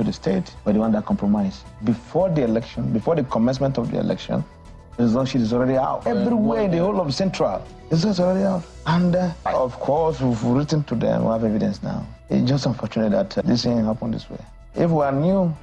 to the state were the one that compromised. Before the election, before the commencement of the election, the result sheet is already out. Everywhere in the whole of Central, the result is already out. And of course, we've written to them, we have evidence now. It's just unfortunate that this thing happened this way. If we are new,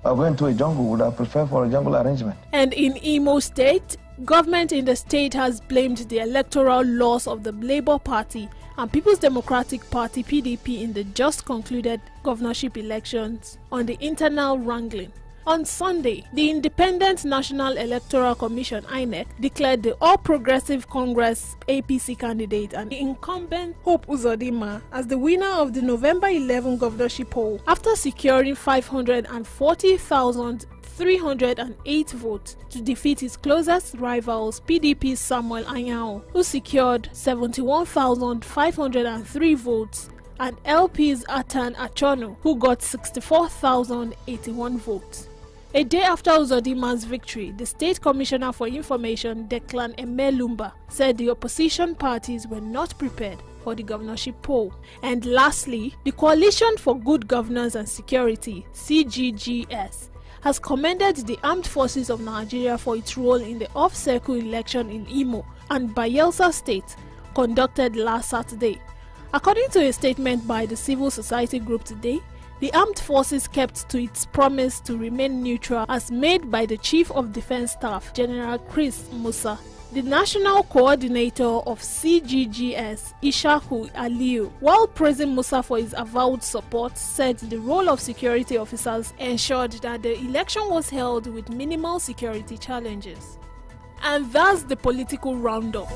or going to a jungle, would have preferred for a jungle arrangement. And in Imo State, government in the state has blamed the electoral loss of the Labour Party and People's Democratic Party (PDP) in the just concluded governorship elections on the internal wrangling. On Sunday, the Independent National Electoral Commission (INEC) declared the All Progressive Congress (APC) candidate and the incumbent Hope Uzodinma as the winner of the November 11 governorship poll after securing 540,308 votes to defeat his closest rivals PDP's Samuel Anyao, who secured 71,503 votes, and LP's Atan Achono, who got 64,081 votes. A day after Uzodinma's victory, the State Commissioner for Information, Declan Emelumba, said the opposition parties were not prepared for the governorship poll. And lastly, the Coalition for Good Governance and Security, CGGS, has commended the Armed Forces of Nigeria for its role in the off-circle election in Imo and Bayelsa State conducted last Saturday. According to a statement by the civil society group today, the armed forces kept to its promise to remain neutral as made by the Chief of Defense Staff, General Chris Musa. The national coordinator of CGGS, Ishaku Aliyu, while praising Musa for his avowed support, said the role of security officers ensured that the election was held with minimal security challenges. And that's the political roundup.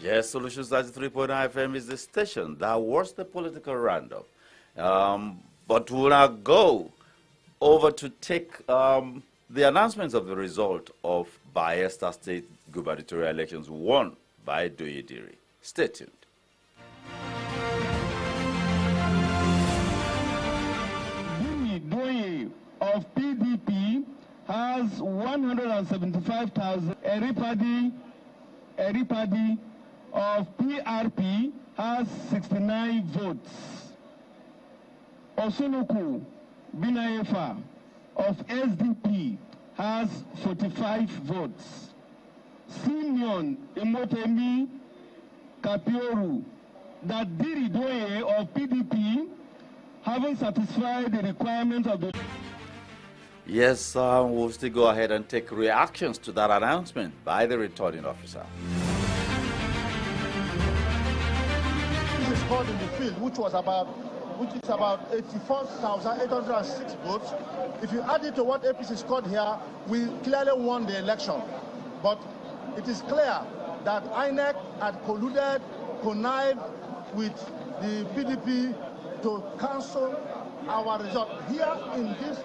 Yes, Solutions 93.9 FM is the station. That was the political roundup. But we'll now go over to take the announcements of the result of Bayelsa State gubernatorial elections won by Doyediri. Stay tuned. Doye of PDP has 175,000. Eripadi of PRP has 69 votes. Osunuku Binayefa of SDP has 45 votes. Simeon Imotemi Kapioru Dadiri Doye of PDP haven't satisfied the requirements of the... Yes, we'll still go ahead and take reactions to that announcement by the returning officer. This is scored in the field, which is about 84,806 votes. If you add it to what APC scored here, we clearly won the election. But it is clear that INEC had colluded, connived with the PDP to cancel our result here in this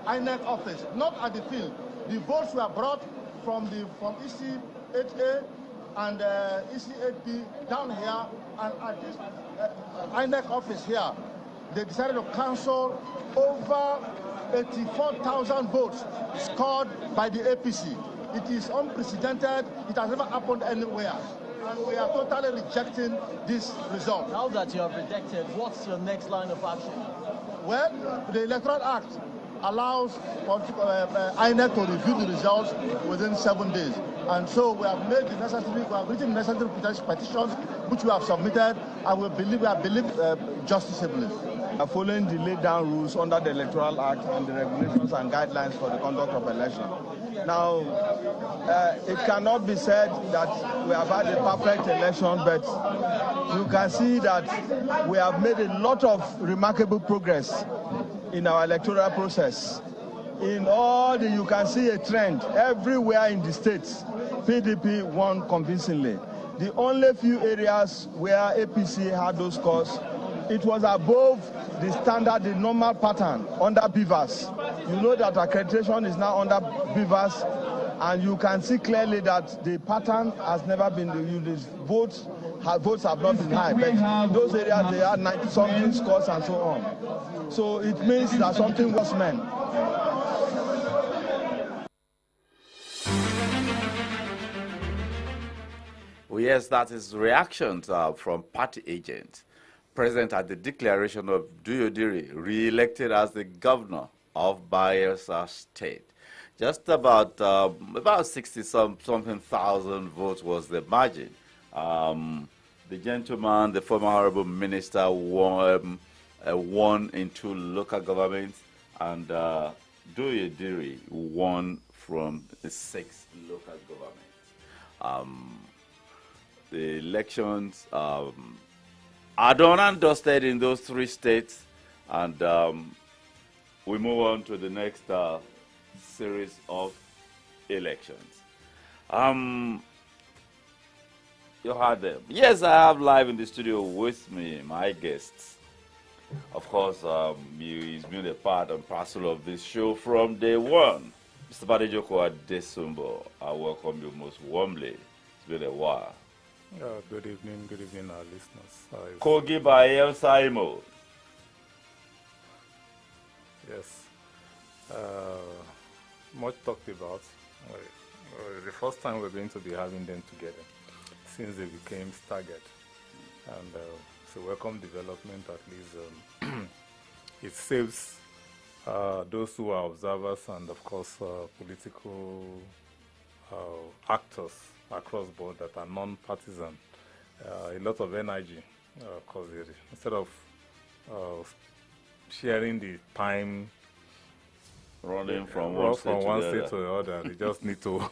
INEC office, not at the field. The votes were brought from EC 8A and EC 8B down here, and at this INEC office here, they decided to cancel over 84,000 votes scored by the APC. It is unprecedented. It has never happened anywhere. And we are totally rejecting this result. Now that you have rejected, what's your next line of action? Well, the Electoral Act allows INEC to review the results within 7 days. And so we have made the necessary, we have written necessary petitions, which we have submitted, and we believe justicably. Following the laid down rules under the Electoral Act and the regulations and guidelines for the conduct of election. Now, it cannot be said that we have had a perfect election, but you can see that we have made a lot of remarkable progress in our electoral process. In all you can see a trend everywhere in the states. PDP won convincingly. The only few areas where APC had those scores, it was above the standard, the normal pattern under BVAS. You know that accreditation is now under BVAS, and you can see clearly that the pattern has never been, the votes have not been high, but those areas they had 90-something scores and so on. So it means that something was meant. Well, yes, that is reactions from party agents present at the declaration of Duyodiri, re-elected as the governor of Bayelsa State. Just about 60-something thousand votes was the margin. The gentleman, the former honorable minister, won in 2 local governments, and Duyodiri won from 6 local governments. The elections are done and dusted in those 3 states, and we move on to the next series of elections. You heard them. Yes, I have live in the studio with me my guests. Of course, he's been a part and parcel of this show from day one. Mr. Badejoko Adesumbo, I welcome you most warmly. It's been a while. Good evening, our listeners. Kogi Bayel Saimo. Yes. Much talked about. The first time we're going to be having them together since they became staggered. And it's a welcome development, at least. It saves those who are observers and, of course, political actors across board that are non-partisan, a lot of energy, because instead of sharing the time running from one state to the other, they just need to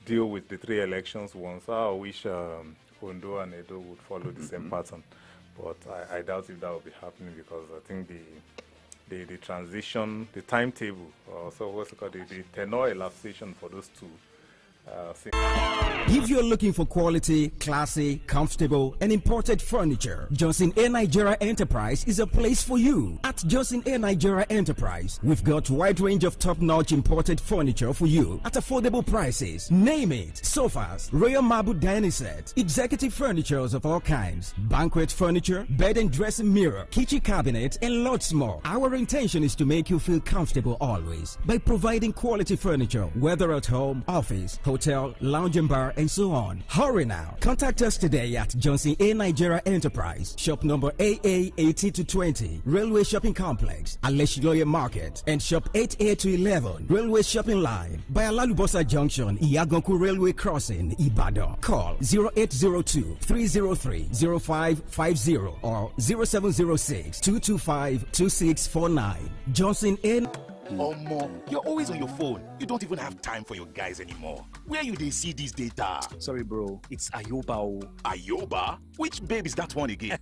deal with the 3 elections once. I wish Ondo and Edo would follow the same pattern, but I doubt if that will be happening, because I think the transition, the timetable, so what's it called, the tenure elapsation for those 2. If you're looking for quality, classy, comfortable, and imported furniture, Johnson A. Nigeria Enterprise is a place for you. At Johnson A. Nigeria Enterprise, we've got a wide range of top-notch imported furniture for you at affordable prices. Name it: sofas, royal marble dining set, executive furnitures of all kinds, banquet furniture, bed and dressing mirror, kitchen cabinet, and lots more. Our intention is to make you feel comfortable always by providing quality furniture, whether at home, office, hotel, lounge and bar, and so on. Hurry now. Contact us today at Johnson A. Nigeria Enterprise, shop number AA 18-20, Railway Shopping Complex, Aleshiloye Market, and shop 8A-11, Railway Shopping Line, by Alalubosa Junction, Iyagonku Railway Crossing, Ibadan. Call 0802-303-0550 or 0706-225-2649. Johnson A. Omo, you're always on your phone. You don't even have time for your guys anymore. Where you they see this data? Sorry, bro. It's Ayoba. Ayoba? Which babe is that one again?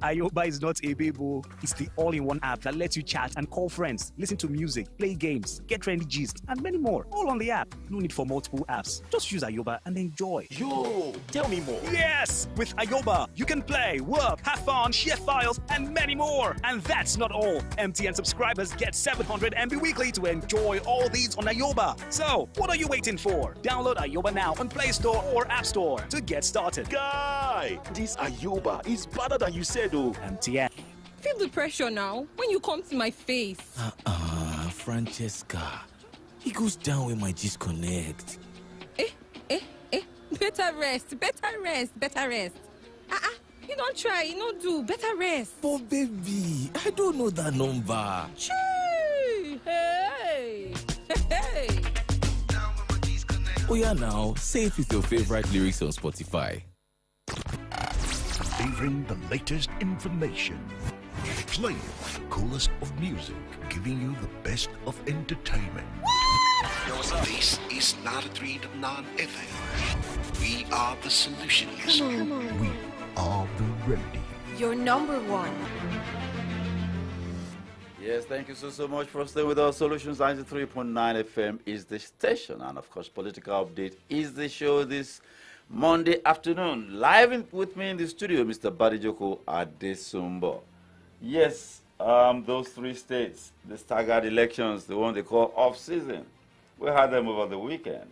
Ayoba is not a babe. It's the all-in-one app that lets you chat and call friends, listen to music, play games, get trendy gist, and many more. All on the app. No need for multiple apps. Just use Ayoba and enjoy. Yo, tell me more. Yes! With Ayoba, you can play, work, have fun, share files, and many more. And that's not all. MTN subscribers get 700 MB weekly to enjoy all these on Ayoba. So, what are you waiting for? Download Ayoba now on Play Store or App Store to get started. Guy, this Ayoba is better than you said, oh. MTN. Feel the pressure now when you come to my face. Francesca. It goes down when my G's connect. Better rest. You don't try, you don't do. Better rest. But baby, I don't know that number. Hey. Oh yeah, now, say it with your favorite lyrics on Spotify. Delivering the latest information, playing the coolest of music, giving you the best of entertainment. Yo, what's up? This is 93.9 FM. We are the solutions. Come on. We are the remedy. You're number one. Yes, thank you so much for staying with us. Solutions 93.9 FM is the station. And of course, Political Update is the show this Monday afternoon. Live with me in the studio, Mr. Badijoko Adesumbo. Yes, those three states, the staggered elections, the one they call off-season. We had them over the weekend.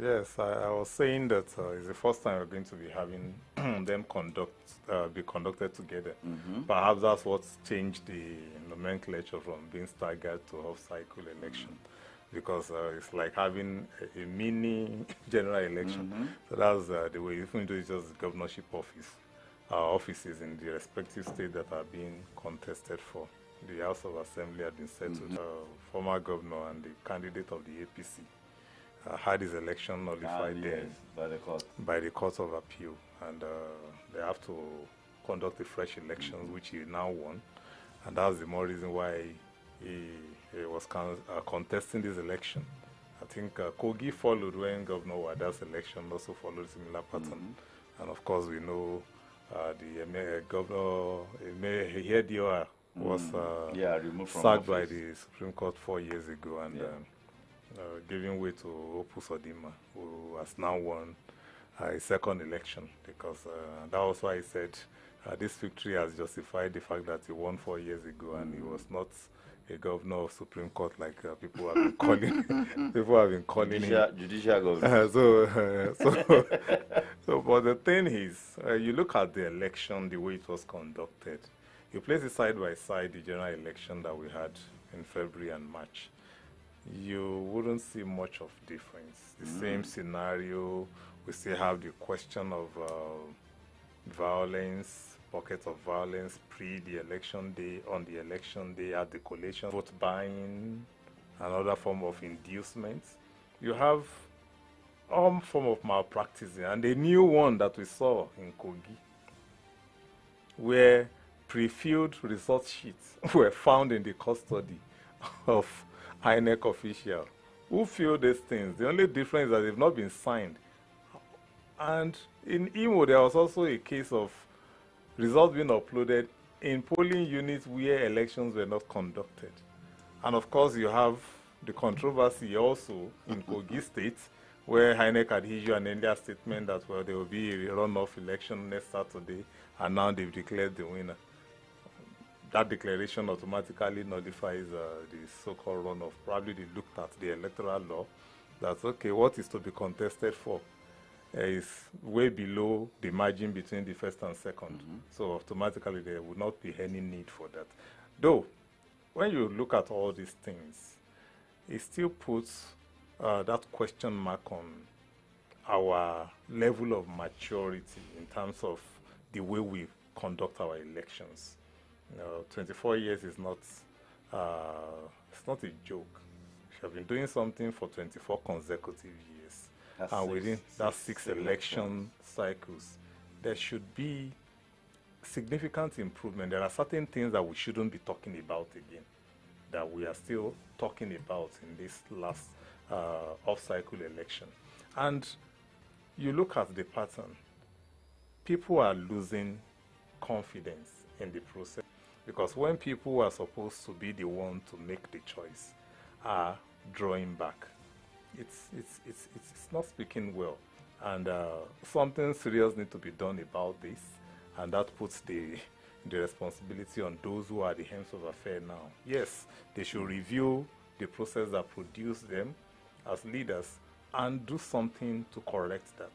Yes, I was saying that it's the first time we're going to be having them be conducted together. Perhaps that's what's changed the nomenclature from being staggered to off-cycle election, because it's like having a mini general election. So that's the way, even though it's just governorship offices in the respective states that are being contested for. The House of Assembly had been settled. Former governor and the candidate of the APC had his election nullified then by the Court of Appeal, and they have to conduct a fresh election, which he now won, and that's the more reason why he was contesting this election. I think Kogi followed when Governor Wada's election also followed a similar pattern, and of course we know the Governor Ihedioha was sacked by the Supreme Court 4 years ago, and giving way to Opus Odima, who has now won a second election, because that was why he said this victory has justified the fact that he won 4 years ago, and he was not a governor of Supreme Court like people have been calling. People have been calling him judicial governor. But the thing is, you look at the election, the way it was conducted. You place it side by side the general election that we had in February and March. You wouldn't see much of difference. The same scenario. We still have the question of violence, pockets of violence pre the election day, on the election day, at the collation, vote buying, another form of inducement. You have form of malpractice, and a new one that we saw in Kogi, where pre-filled result sheets were found in the custody of INEC official who filled these things. The only difference is that they've not been signed. And in Imo, there was also a case of results being uploaded in polling units where elections were not conducted. And of course, you have the controversy also in Kogi State, where INEC had issued an earlier statement that, well, there will be a runoff election next Saturday, and now they've declared the winner. That declaration automatically nullifies the so-called runoff. Probably they looked at the electoral law. That's okay, what is to be contested for is way below the margin between the first and second. So automatically there would not be any need for that. Though, when you look at all these things, it still puts that question mark on our level of maturity in terms of the way we conduct our elections. 24 years is not, it's not a joke. We have been doing something for 24 consecutive years. And within that six election cycles, there should be significant improvement. There are certain things that we shouldn't be talking about again, that we are still talking about in this last off-cycle election. And you look at the pattern, people are losing confidence in the process. Because when people who are supposed to be the one to make the choice are drawing back, it's not speaking well. And something serious needs to be done about this. And that puts the responsibility on those who are the helms of affairs now. Yes, they should review the process that produced them as leaders and do something to correct that.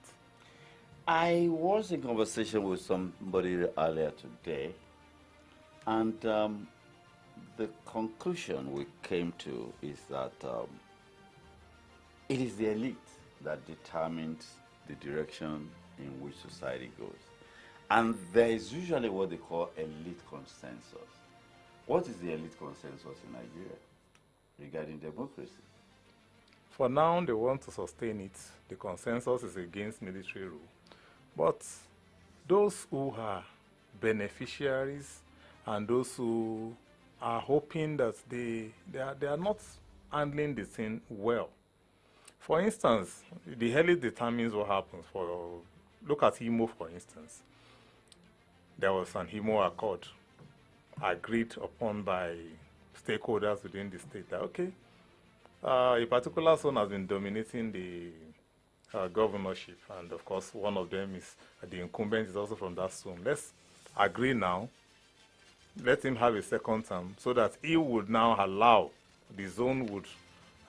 I was in conversation with somebody earlier today, and the conclusion we came to is that it is the elite that determines the direction in which society goes. And there is usually what they call elite consensus. What is the elite consensus in Nigeria regarding democracy? For now, they want to sustain it. The consensus is against military rule. But those who are beneficiaries and those who are hoping that they are not handling the thing well. For instance, the elite determines what happens. Look at Imo, for instance. There was an Imo Accord agreed upon by stakeholders within the state that, okay, a particular zone has been dominating the governorship, and of course one of them is the incumbent is also from that zone. Let's agree now, let him have a second term, so that he would now allow, the zone would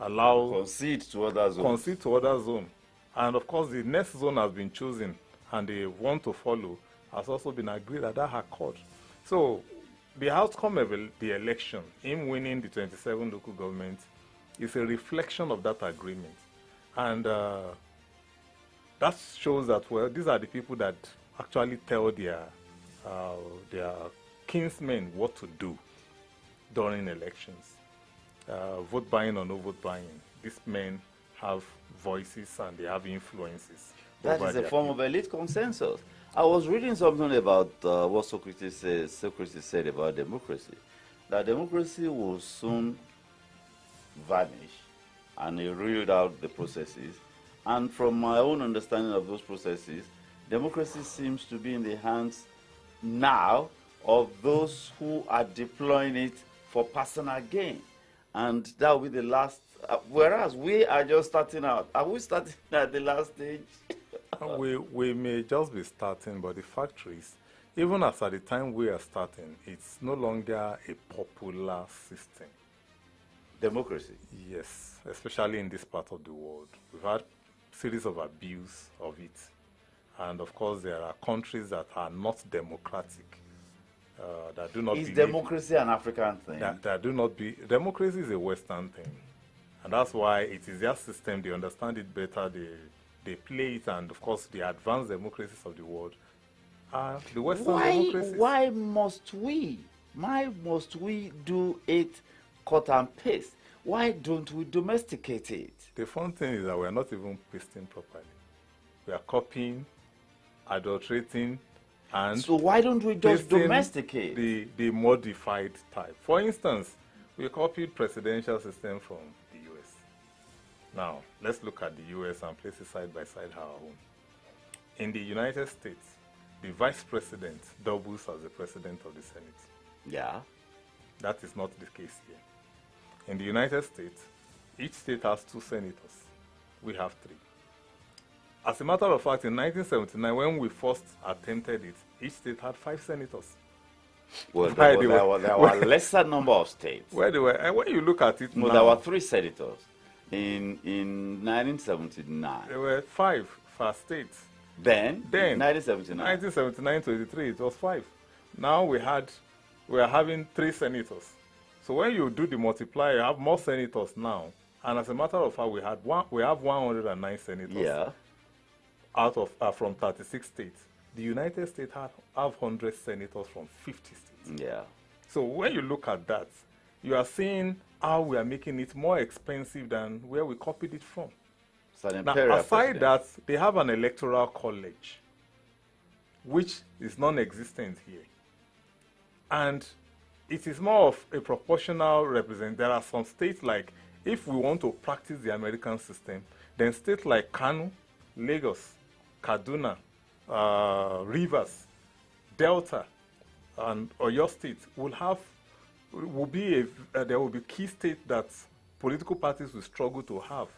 allow... Concede to other zones. Concede to other zone. And of course the next zone has been chosen, and they want to follow, has also been agreed at that accord. So the outcome of the election, him winning the 27 local governments, is a reflection of that agreement. And that shows that, well, these are the people that actually tell their kinsmen what to do during elections. Vote buying or no vote buying, these men have voices and they have influences. That is a form of elite consensus. I was reading something about what Socrates said about democracy, that democracy will soon vanish, and he ruled out the processes. And from my own understanding of those processes, democracy seems to be in the hands now of those who are deploying it for personal gain. And that will be the last, whereas we are just starting out. Are we starting at the last stage? We may just be starting, but the fact is, even as at the time we are starting, it's no longer a popular system. Democracy? Yes, especially in this part of the world. We've had a series of abuse of it. And of course, there are countries that are not democratic, that do not... Is democracy an African thing? That do not be... Democracy is a Western thing. And that's why it is their system, they understand it better, they play it, and of course the advanced democracies of the world are the Western democracies. Why must we do it cut and paste? Why don't we domesticate it? The fun thing is that we are not even pasting properly. We are copying, adulterating, and... So why don't we just domesticate? The modified type. For instance, we copied presidential system from the US. Now, let's look at the US and place it side by side our own. In the United States, the vice president doubles as the president of the Senate. Yeah. That is not the case here. In the United States, each state has 2 senators. We have 3. As a matter of fact, in 1979, when we first attempted it, each state had 5 senators. Well, there were a lesser number of states. Where they were, and when you look at it now, there were 3 senators. In 1979. There were 5 per state. Then 1979. 1979 to 83, it was 5. Now we are having 3 senators. So when you do the multiplier, you have more senators now. And as a matter of fact, we have 109 senators. Yeah. Out of from 36 states. The United States have 100 senators from 50 states. Yeah. So when you look at that, you are seeing how we are making it more expensive than where we copied it from. Now, aside that, they have an electoral college, which is non-existent here. And it is more of a proportional representation. There are some states like, if we want to practice the American system, then states like Kano, Lagos, Kaduna, Rivers, Delta, and Oyo State there will be key states that political parties will struggle to have.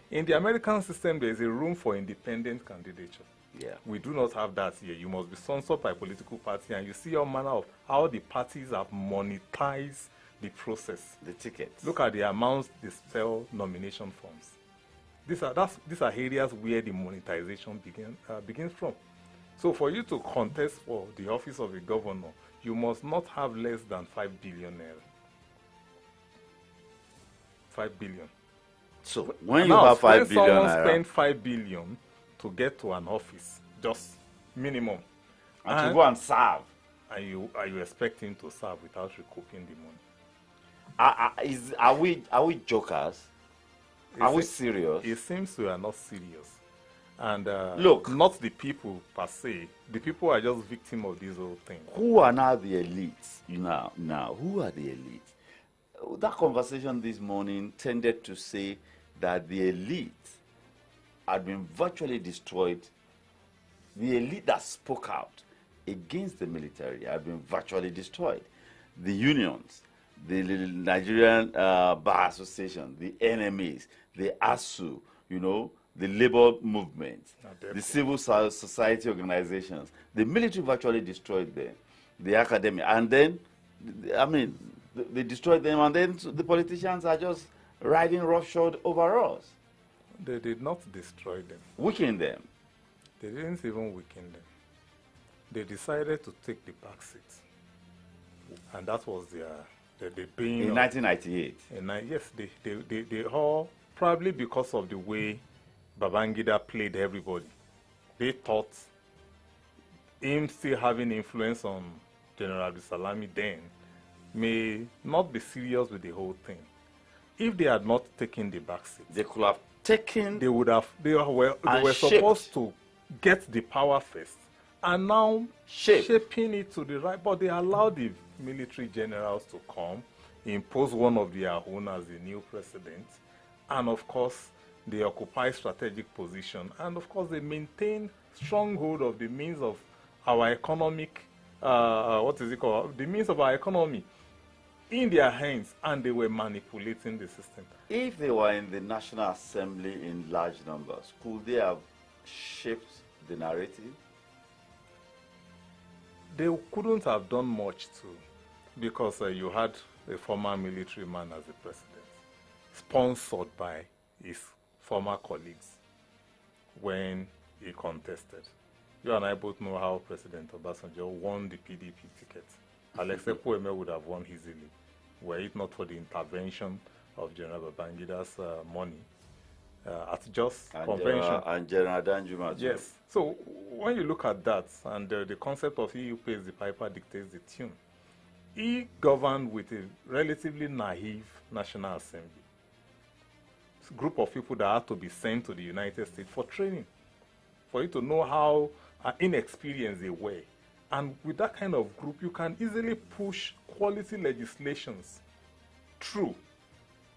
In the American system, there is a room for independent candidature. Yeah. We do not have that here. You must be sponsored by a political party, and you see all manner of how the parties have monetized the process. The tickets. Look at the amounts they sell nomination forms. These are areas where the monetization begins from. So for you to contest for the office of a governor, you must not have less than 5 billion naira. 5 billion. So when you have 5 billion someone naira, spend 5 billion to get to an office, just minimum, and to go and serve, and are you expecting to serve without recouping the money? Are we jokers? Are we serious? It seems we are not serious. And look, not the people per se. The people are just victims of this whole thing. Who are now the elites? Now, who are the elites? that conversation this morning tended to say that the elite had been virtually destroyed. The elite that spoke out against the military had been virtually destroyed. The unions, the Nigerian Bar Association, the NMAs, the ASU, you know, the labor movement, the civil society organizations, the military virtually destroyed them, the academia, and then, I mean, they destroyed them, and then the politicians are just riding roughshod over us. They did not destroy them. Weaken them. They didn't even weaken them. They decided to take the back seat. And that was the being in 1998. Yes, they all, probably because of the way Babangida played everybody. They thought him still having influence on General Abdulsalami then may not be serious with the whole thing. If they had not taken the back seat, they could have taken. They would have. They were supposed to get the power first, and now shaping it to the right. But they allowed the military generals to come, impose one of their own as the new president, and of course they occupy strategic position, and of course they maintain stronghold of the means of our economic, the means of our economy in their hands, and they were manipulating the system. If they were in the National Assembly in large numbers, could they have shaped the narrative? They couldn't have done much too, because you had a former military man as the president, sponsored by his former colleagues when he contested. You and I both know how President Obasanjo won the PDP ticket. Alex Ekwueme would have won easily, were it not for the intervention of General Babangida's money at just convention. And General Danjuma too. Yes. So when you look at that, and the concept of he who pays the piper dictates the tune, he governed with a relatively naive National Assembly. It's a group of people that had to be sent to the United States for training, for you to know how inexperienced they were. And with that kind of group, you can easily push quality legislations through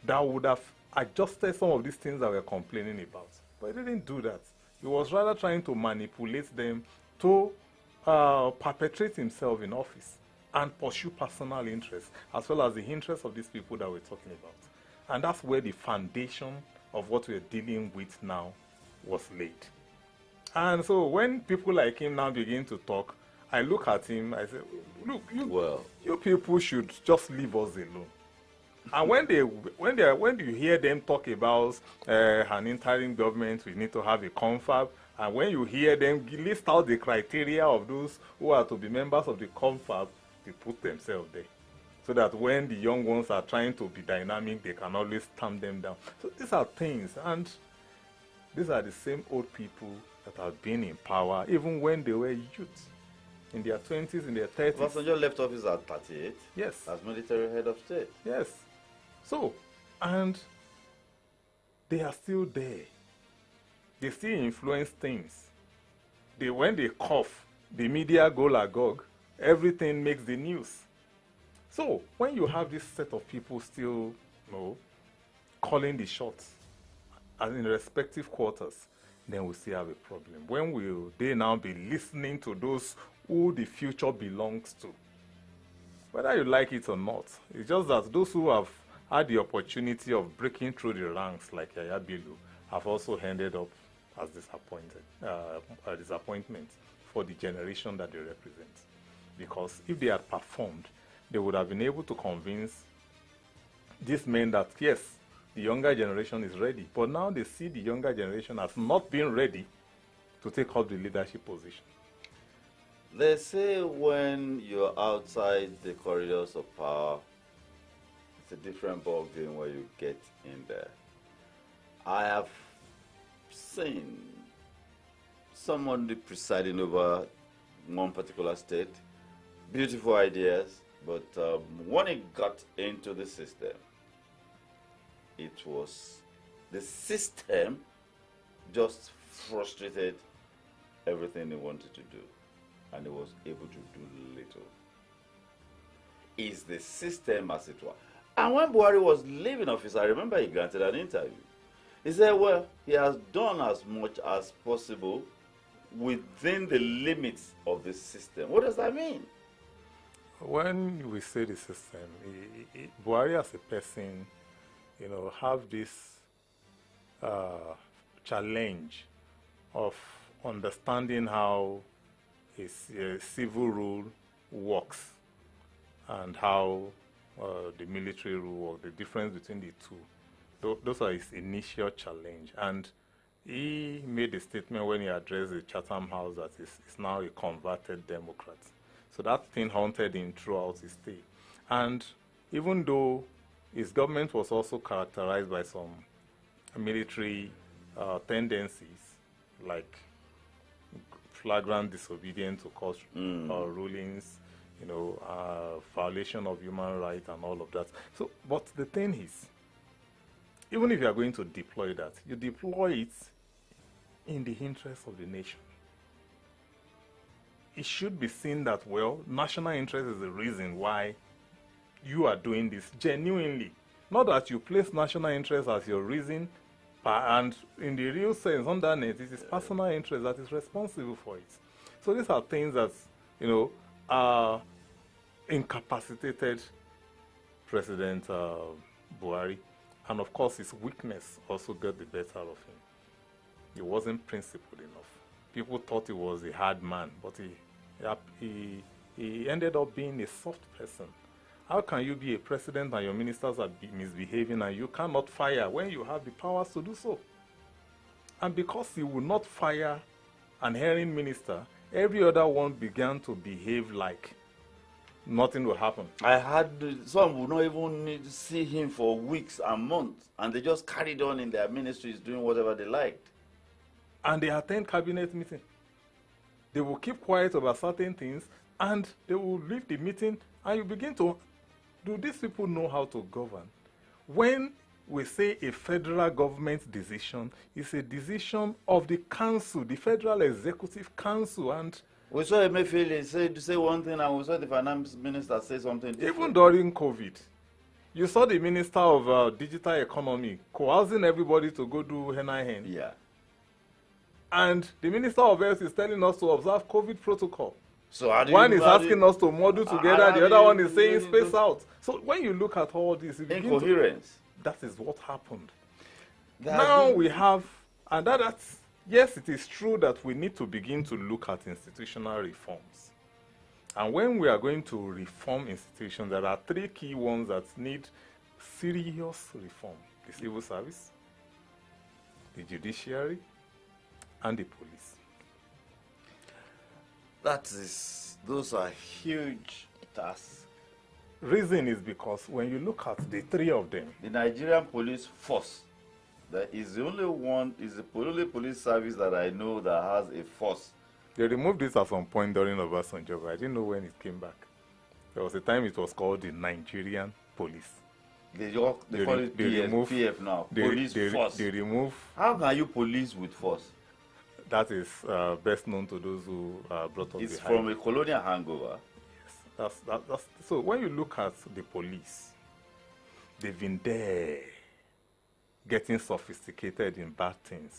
that would have adjusted some of these things that we're complaining about. But he didn't do that. He was rather trying to manipulate them to perpetrate himself in office and pursue personal interests, as well as the interests of these people that we're talking about. And that's where the foundation of what we're dealing with now was laid. And so when people like him now begin to talk, I look at him, I say, look, you people should just leave us alone. And when you hear them talk about an interim government, we need to have a confab, and when you hear them list out the criteria of those who are to be members of the confab, they put themselves there, so that when the young ones are trying to be dynamic, they can always stamp them down. So these are things, and these are the same old people that have been in power, even when they were youth, in their 20s, in their 30s. Obasanjo left office at 38. Yes. As military head of state. Yes. So, and they are still there. They still influence things. When they cough, the media go agog. Everything makes the news. So, when you have this set of people still, calling the shots, and in respective quarters, then we still have a problem. When will they now be listening to those who the future belongs to? Whether you like it or not, it's just that those who have had the opportunity of breaking through the ranks, like Yaya Bello, have also ended up as disappointment for the generation that they represent. Because if they had performed, they would have been able to convince these men that, yes, the younger generation is ready. But now they see the younger generation as not being ready to take up the leadership position. They say when you're outside the corridors of power, it's a different ball game where you get in there. I have seen someone presiding over one particular state, beautiful ideas, but when it got into the system, it was the system just frustrated everything he wanted to do, and he was able to do little. Is the system, as it were, And when Buhari was leaving office, I remember he granted an interview. He said, well, he has done as much as possible within the limits of the system. What does that mean? When we say the system, Buhari as a person, you know, have this challenge of understanding how civil rule works and how the military rule works, the difference between the two. Those are his initial challenge. And he made a statement when he addressed the Chatham House that he's now a converted Democrat. So that thing haunted him throughout his stay. And even though his government was also characterized by some military tendencies, like flagrant disobedience to court rulings, you know, violation of human rights and all of that. So, but the thing is, even if you are going to deploy that, you deploy it in the interest of the nation. It should be seen that, well, national interest is the reason why you are doing this genuinely. Not that you place national interest as your reason, and in the real sense, underneath, it is personal interest that is responsible for it. So these are things that, you know, incapacitated President Buhari. And of course, his weakness also got the better of him. He wasn't principled enough. People thought he was a hard man, but he ended up being a soft person. How can you be a president and your ministers are misbehaving and you cannot fire when you have the powers to do so? And because he would not fire an erring minister, every other one began to behave like nothing will happen. I had some would not even need to see him for weeks and months, and they just carried on in their ministries doing whatever they liked. And they attend cabinet meeting. They will keep quiet about certain things, and they will leave the meeting, and you begin to, do these people know how to govern? When we say a federal government decision, it's a decision of the council, the Federal Executive Council, and we saw Emefiele say one thing, and we saw the finance minister say something different. Even during COVID, you saw the Minister of Digital Economy coercing everybody to go do hen. Yeah. And the Minister of Health is telling us to observe COVID protocol. So one is asking us to model together, the other one is saying space out. So when you look at all this, incoherence. That is what happened. Now we have, and that's, yes, it is true that we need to begin to look at institutional reforms. And when we are going to reform institutions, there are three key ones that need serious reform: the civil service, the judiciary, and the police. Those are huge tasks. Reason is because when you look at the three of them, the Nigerian police force, that is the only one, is the only police service that I know that has a force. They removed this at some point during Obasanjo, but I didn't know when it came back. There was a time it was called the Nigerian Police. They call it PF now. Police force. They remove. How can you police with force? That is best known to those who brought up it's behind. From a colonial hangover. Yes, that's so. When you look at the police, they've been there, getting sophisticated in bad things.